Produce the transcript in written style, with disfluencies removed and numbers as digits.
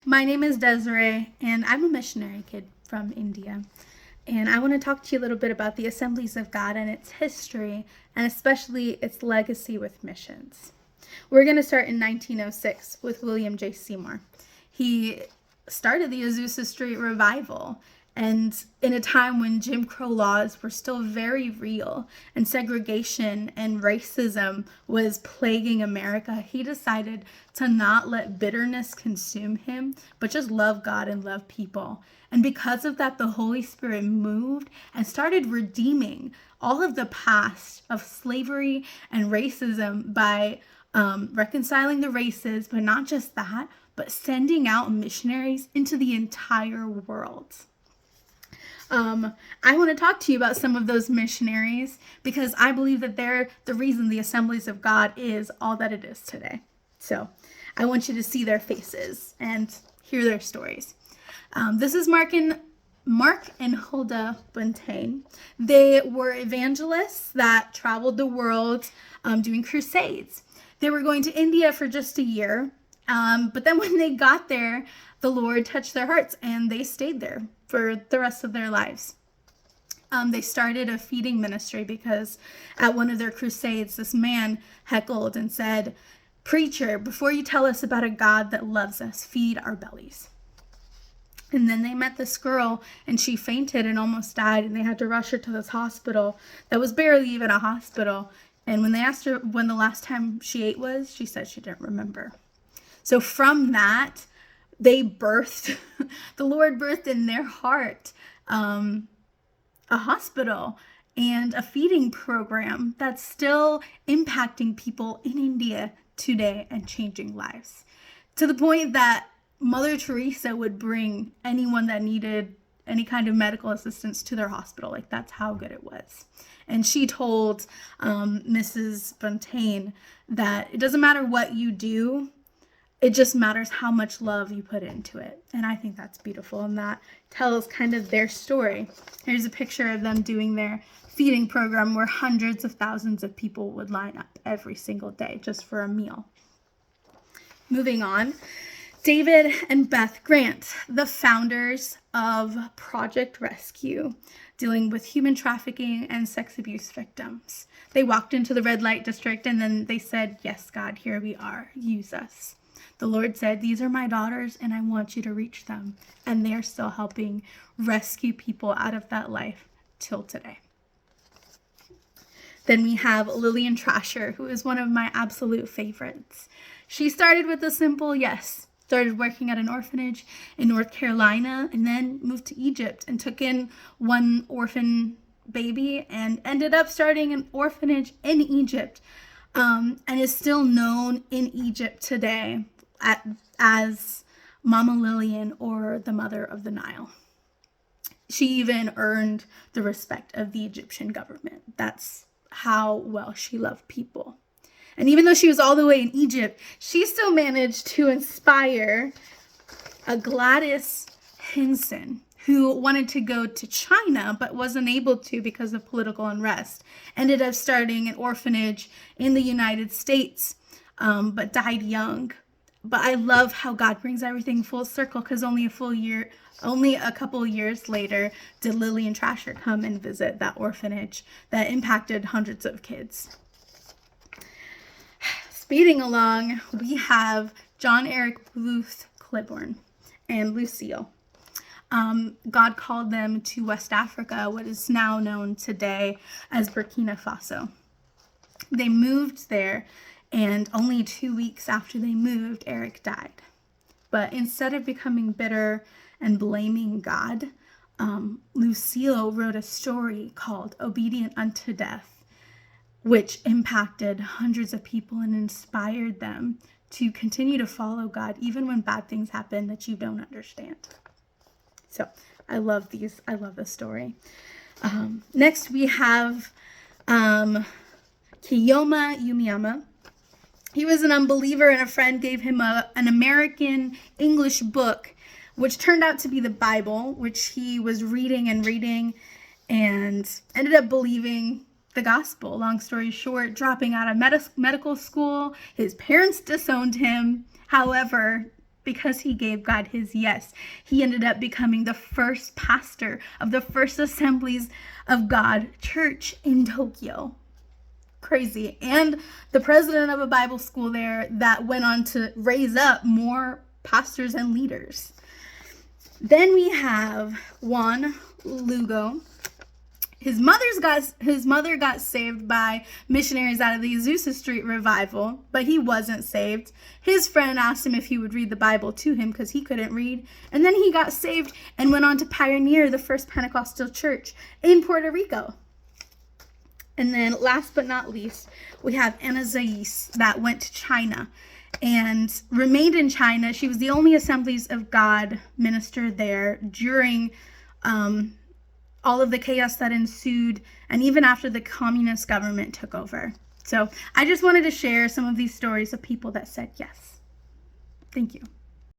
My name is Desiree, and I'm a missionary kid from India. And I want to talk to you a little bit about the Assemblies of God and its history, and especially its legacy with missions. We're going to start in 1906 with William J. Seymour. He started the Azusa Street Revival, and in a time when Jim Crow laws were still very real and segregation and racism was plaguing America, he decided to not let bitterness consume him, but just love God and love people. And because of that, the Holy Spirit moved and started redeeming all of the past of slavery and racism by reconciling the races, but not just that, but sending out missionaries into the entire world. I want to talk to you about some of those missionaries because I believe that they're the reason the Assemblies of God is all that it is today. So I want you to see their faces and hear their stories. This is Mark and Huldah Buntain. They were evangelists that traveled the world doing crusades. They were going to India for just a year, but then when they got there, the Lord touched their hearts and they stayed there for the rest of their lives. They started a feeding ministry because at one of their crusades, this man heckled and said, "Preacher, before you tell us about a God that loves us, feed our bellies." And then they met this girl and she fainted and almost died, and they had to rush her to this hospital that was barely even a hospital. And when they asked her when the last time she ate was, she said she didn't remember. So from that, they birthed, the Lord birthed in their heart a hospital and a feeding program that's still impacting people in India today and changing lives. To the point that Mother Teresa would bring anyone that needed any kind of medical assistance to their hospital. Like, that's how good it was. And she told Mrs. Buntain that it doesn't matter what you do, it just matters how much love you put into it. And I think that's beautiful. And that tells kind of their story. Here's a picture of them doing their feeding program where hundreds of thousands of people would line up every single day just for a meal. Moving on. David and Beth Grant, the founders of Project Rescue, dealing with human trafficking and sex abuse victims. They walked into the red light district and then they said, "Yes, God, here we are. Use us." The Lord said, "These are my daughters and I want you to reach them." And they're still helping rescue people out of that life till today. Then we have Lillian Trasher, who is one of my absolute favorites. She started with a simple yes. Started working at an orphanage in North Carolina and then moved to Egypt and took in one orphan baby and ended up starting an orphanage in Egypt and is still known in Egypt today as Mama Lillian, or the Mother of the Nile. She even earned the respect of the Egyptian government. That's how well she loved people. And even though she was all the way in Egypt, she still managed to inspire a Gladys Hinson, who wanted to go to China but wasn't able to because of political unrest. Ended up starting an orphanage in the United States, but died young. But I love how God brings everything full circle, because only a couple years later did Lillian Trasher come and visit that orphanage that impacted hundreds of kids. Speeding along, we have John Eric Booth Cliburn and Lucille. God called them to West Africa, what is now known today as Burkina Faso. They moved there, and only 2 weeks after they moved, Eric died. But instead of becoming bitter and blaming God, Lucille wrote a story called Obedient Unto Death, which impacted hundreds of people and inspired them to continue to follow God even when bad things happen that you don't understand. So I love this story. Next we have Kiyoma Yumiyama. He was an unbeliever, and a friend gave him an American English book, which turned out to be the Bible, which he was reading and ended up believing the gospel. Long story short, dropping out of medical school. His parents disowned him. However, because he gave God his yes, he ended up becoming the first pastor of the first Assemblies of God church in Tokyo. Crazy. And the president of a Bible school there that went on to raise up more pastors and leaders. Then we have Juan Lugo. His mother got saved by missionaries out of the Azusa Street revival, but he wasn't saved. His friend asked him if he would read the Bible to him because he couldn't read. And then he got saved and went on to pioneer the first Pentecostal church in Puerto Rico. And then last but not least, we have Anna Zais that went to China and remained in China. She was the only Assemblies of God minister there during all of the chaos that ensued, and even after the communist government took over. So I just wanted to share some of these stories of people that said yes. Thank you.